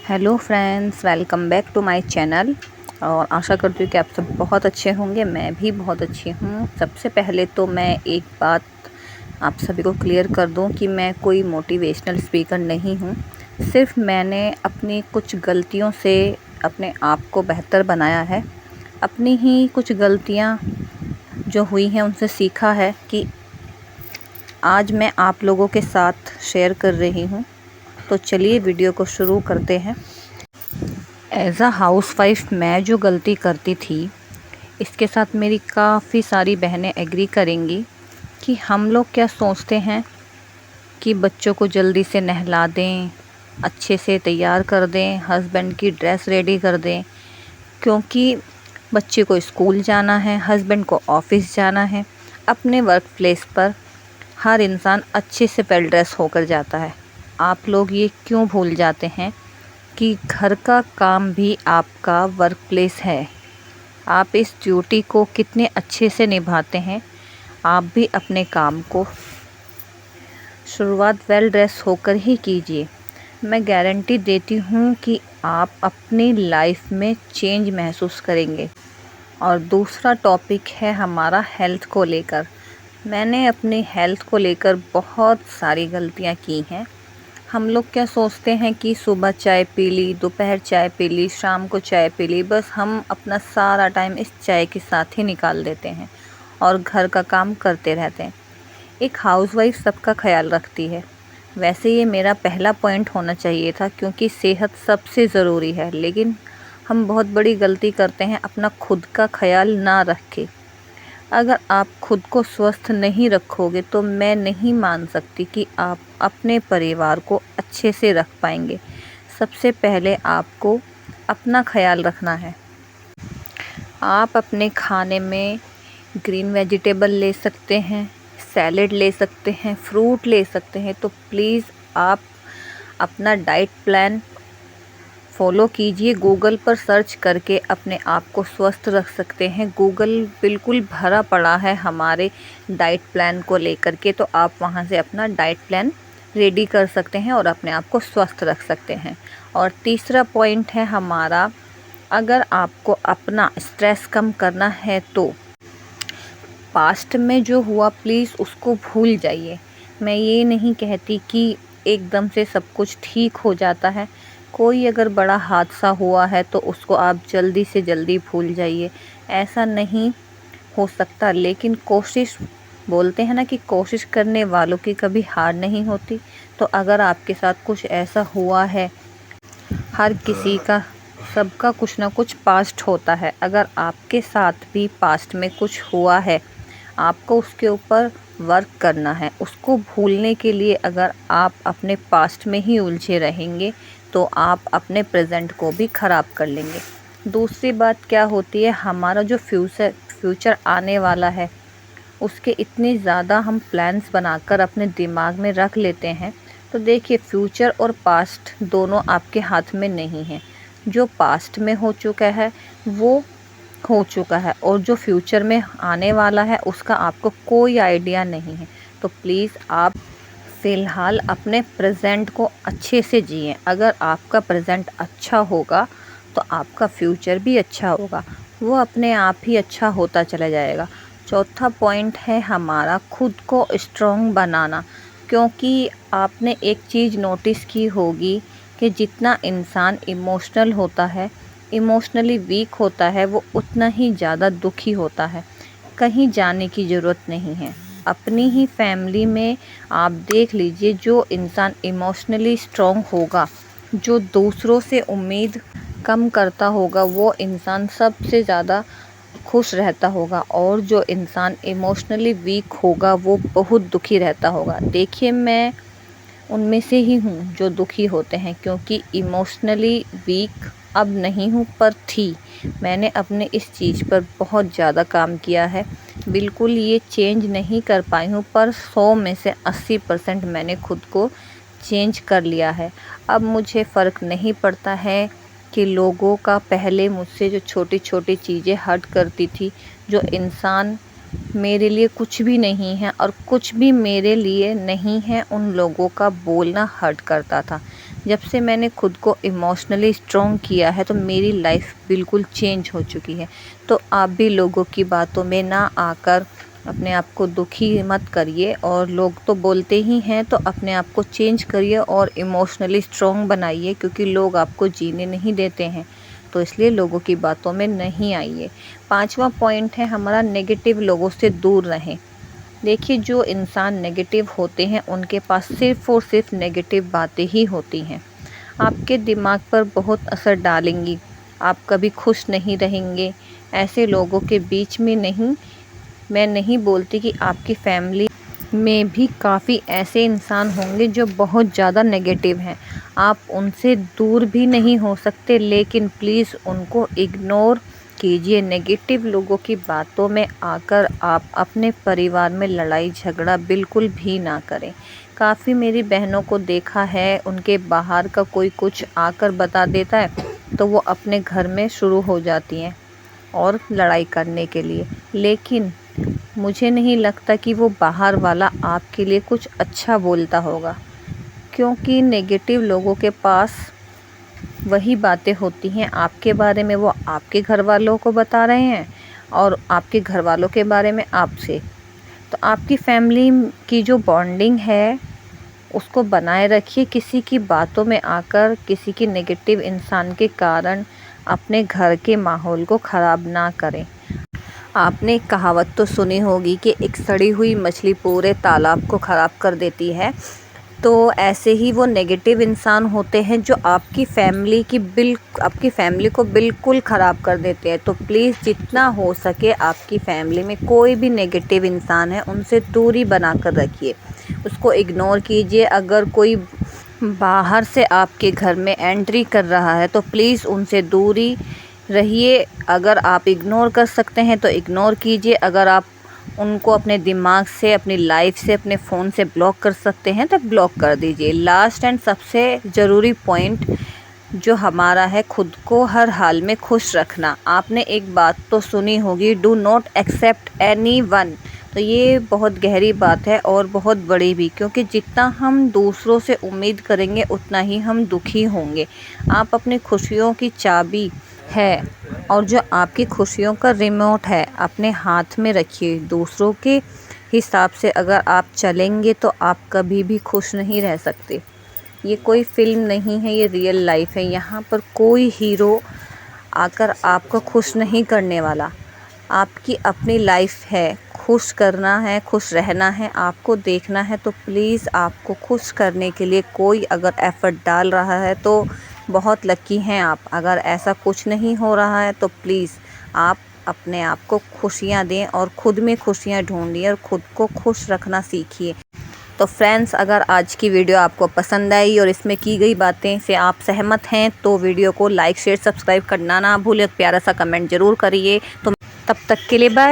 Hello friends, welcome back to my channel. और आशा करती हूँ कि आप सब बहुत अच्छे होंगे। मैं भी बहुत अच्छी हूँ। सबसे पहले तो मैं एक बात आप सभी को क्लियर कर दूँ कि मैं कोई मोटिवेशनल स्पीकर नहीं हूँ। सिर्फ मैंने अपनी कुछ गलतियों से अपने आप को बेहतर बनाया है। अपनी ही कुछ गलतियाँ जो हुई हैं उनसे सीखा है कि आज मैं आप लोगों के साथ शेयर कर रही हूँ। तो चलिए वीडियो को शुरू करते हैं। एज़ अ हाउसवाइफ मैं जो गलती करती थी, इसके साथ मेरी काफ़ी सारी बहनें एग्री करेंगी कि हम लोग क्या सोचते हैं कि बच्चों को जल्दी से नहला दें, अच्छे से तैयार कर दें, हस्बैंड की ड्रेस रेडी कर दें, क्योंकि बच्चे को स्कूल जाना है, हस्बैंड को ऑफिस जाना है। अपने वर्क प्लेस पर हर इंसान अच्छे से वेल ड्रेस होकर जाता है। आप लोग ये क्यों भूल जाते हैं कि घर का काम भी आपका वर्क प्लेस है। आप इस ड्यूटी को कितने अच्छे से निभाते हैं। आप भी अपने काम को शुरुआत वेल ड्रेस होकर ही कीजिए। मैं गारंटी देती हूँ कि आप अपनी लाइफ में चेंज महसूस करेंगे। और दूसरा टॉपिक है हमारा हेल्थ को लेकर। मैंने अपनी हेल्थ को लेकर बहुत सारी गलतियाँ की हैं। हम लोग क्या सोचते हैं कि सुबह चाय पी ली, दोपहर चाय पी ली, शाम को चाय पी ली, बस हम अपना सारा टाइम इस चाय के साथ ही निकाल देते हैं और घर का काम करते रहते हैं। एक हाउसवाइफ सबका ख्याल रखती है। वैसे ये मेरा पहला पॉइंट होना चाहिए था, क्योंकि सेहत सबसे ज़रूरी है। लेकिन हम बहुत बड़ी गलती करते हैं, अपना खुद का ख्याल ना रख के। अगर आप खुद को स्वस्थ नहीं रखोगे तो मैं नहीं मान सकती कि आप अपने परिवार को अच्छे से रख पाएंगे। सबसे पहले आपको अपना ख्याल रखना है। आप अपने खाने में ग्रीन वेजिटेबल ले सकते हैं, सैलेड ले सकते हैं, फ्रूट ले सकते हैं। तो प्लीज़ आप अपना डाइट प्लान फॉलो कीजिए। गूगल पर सर्च करके अपने आप को स्वस्थ रख सकते हैं। गूगल बिल्कुल भरा पड़ा है हमारे डाइट प्लान को लेकर के, तो आप वहां से अपना डाइट प्लान रेडी कर सकते हैं और अपने आप को स्वस्थ रख सकते हैं। और तीसरा पॉइंट है हमारा, अगर आपको अपना स्ट्रेस कम करना है तो पास्ट में जो हुआ प्लीज़ उसको भूल जाइए। मैं ये नहीं कहती कि एकदम से सब कुछ ठीक हो जाता है। कोई अगर बड़ा हादसा हुआ है तो उसको आप जल्दी से जल्दी भूल जाइए, ऐसा नहीं हो सकता। लेकिन कोशिश, बोलते हैं ना कि कोशिश करने वालों की कभी हार नहीं होती। तो अगर आपके साथ कुछ ऐसा हुआ है, हर किसी का, सबका कुछ ना कुछ पास्ट होता है। अगर आपके साथ भी पास्ट में कुछ हुआ है, आपको उसके ऊपर वर्क करना है। उसको भूलने के लिए अगर आप अपने पास्ट में ही उलझे रहेंगे तो आप अपने प्रेजेंट को भी ख़राब कर लेंगे। दूसरी बात क्या होती है, हमारा जो फ्यूचर आने वाला है, उसके इतनी ज़्यादा हम प्लान्स बनाकर अपने दिमाग में रख लेते हैं। तो देखिए, फ्यूचर और पास्ट दोनों आपके हाथ में नहीं है। जो पास्ट में हो चुका है वो हो चुका है, और जो फ्यूचर में आने वाला है उसका आपको कोई आइडिया नहीं है। तो प्लीज़ आप फ़िलहाल अपने प्रेजेंट को अच्छे से जिएं। अगर आपका प्रेजेंट अच्छा होगा तो आपका फ्यूचर भी अच्छा होगा, वो अपने आप ही अच्छा होता चला जाएगा। चौथा पॉइंट है हमारा खुद को स्ट्रॉन्ग बनाना। क्योंकि आपने एक चीज़ नोटिस की होगी कि जितना इंसान इमोशनल होता है, इमोशनली वीक होता है, वो उतना ही ज़्यादा दुखी होता है। कहीं जाने की ज़रूरत नहीं है। अपनी ही फैमिली में आप देख लीजिए, जो इंसान इमोशनली स्ट्रॉन्ग होगा, जो दूसरों से उम्मीद कम करता होगा, वो इंसान सबसे ज़्यादा खुश रहता होगा। और जो इंसान इमोशनली वीक होगा वो बहुत दुखी रहता होगा। देखिए, मैं उनमें से ही हूँ जो दुखी होते हैं, क्योंकि इमोशनली वीक अब नहीं हूँ पर थी। मैंने अपने इस चीज़ पर बहुत ज़्यादा काम किया है। बिल्कुल ये चेंज नहीं कर पाई हूँ, पर 100 में से 80% मैंने खुद को चेंज कर लिया है। अब मुझे फ़र्क नहीं पड़ता है कि लोगों का पहले मुझसे जो छोटी छोटी चीज़ें हर्ट करती थी, जो इंसान मेरे लिए कुछ भी नहीं है और कुछ भी मेरे लिए नहीं है, उन लोगों का बोलना हर्ट करता था। जब से मैंने खुद को इमोशनली स्ट्रॉन्ग किया है तो मेरी लाइफ बिल्कुल चेंज हो चुकी है। तो आप भी लोगों की बातों में ना आकर अपने आप को दुखी मत करिए, और लोग तो बोलते ही हैं तो अपने आप को चेंज करिए और इमोशनली स्ट्रॉन्ग बनाइए, क्योंकि लोग आपको जीने नहीं देते हैं। तो इसलिए लोगों की बातों में नहीं आइए। 5वां पॉइंट है हमारा, नेगेटिव लोगों से दूर रहें। देखिए, जो इंसान नेगेटिव होते हैं उनके पास सिर्फ़ और सिर्फ नेगेटिव बातें ही होती हैं। आपके दिमाग पर बहुत असर डालेंगी, आप कभी खुश नहीं रहेंगे। ऐसे लोगों के बीच में नहीं, मैं नहीं बोलती कि आपकी फैमिली में भी काफ़ी ऐसे इंसान होंगे जो बहुत ज़्यादा नेगेटिव हैं। आप उनसे दूर भी नहीं हो सकते, लेकिन प्लीज़ उनको इग्नोर कीजिए। नेगेटिव लोगों की बातों में आकर आप अपने परिवार में लड़ाई झगड़ा बिल्कुल भी ना करें। काफ़ी मेरी बहनों को देखा है, उनके बाहर का कोई कुछ आकर बता देता है तो वो अपने घर में शुरू हो जाती हैं और लड़ाई करने के लिए। लेकिन मुझे नहीं लगता कि वो बाहर वाला आपके लिए कुछ अच्छा बोलता होगा, क्योंकि नेगेटिव लोगों के पास वही बातें होती हैं आपके बारे में, वो आपके घर वालों को बता रहे हैं और आपके घर वालों के बारे में आपसे। तो आपकी फैमिली की जो बॉन्डिंग है उसको बनाए रखिए। किसी की बातों में आकर, किसी की नेगेटिव इंसान के कारण अपने घर के माहौल को ख़राब ना करें। आपने कहावत तो सुनी होगी कि एक सड़ी हुई मछली पूरे तालाब को ख़राब कर देती है। तो ऐसे ही वो नेगेटिव इंसान होते हैं जो आपकी फैमिली को बिल्कुल ख़राब कर देते हैं। तो प्लीज़ जितना हो सके आपकी फैमिली में कोई भी नेगेटिव इंसान है उनसे दूरी बना कर रखिए, उसको इग्नोर कीजिए। अगर कोई बाहर से आपके घर में एंट्री कर रहा है तो प्लीज़ उनसे दूरी रहिए। अगर आप इग्नोर कर सकते हैं तो इग्नोर कीजिए। अगर आप उनको अपने दिमाग से, अपनी लाइफ से, अपने फ़ोन से ब्लॉक कर सकते हैं तो ब्लॉक कर दीजिए। लास्ट एंड सबसे ज़रूरी पॉइंट जो हमारा है, खुद को हर हाल में खुश रखना। आपने एक बात तो सुनी होगी, डू नॉट एक्सेप्ट एनीवन। तो ये बहुत गहरी बात है और बहुत बड़ी भी, क्योंकि जितना हम दूसरों से उम्मीद करेंगे उतना ही हम दुखी होंगे। आप अपनी खुशियों की चाबी है और जो आपकी खुशियों का रिमोट है अपने हाथ में रखिए। दूसरों के हिसाब से अगर आप चलेंगे तो आप कभी भी खुश नहीं रह सकते। ये कोई फ़िल्म नहीं है, ये रियल लाइफ है। यहाँ पर कोई हीरो आकर आपको खुश नहीं करने वाला। आपकी अपनी लाइफ है, खुश करना है, खुश रहना है, आपको देखना है। तो प्लीज़ आपको खुश करने के लिए कोई अगर एफ़र्ट डाल रहा है तो बहुत लकी हैं आप। अगर ऐसा कुछ नहीं हो रहा है तो प्लीज़ आप अपने आप को खुशियाँ दें और ख़ुद में खुशियाँ ढूंढिए और ख़ुद को खुश रखना सीखिए। तो फ्रेंड्स, अगर आज की वीडियो आपको पसंद आई और इसमें की गई बातें से आप सहमत हैं तो वीडियो को लाइक शेयर सब्सक्राइब करना ना भूलें। प्यारा सा कमेंट ज़रूर करिए। तो तब तक के लिए बाय।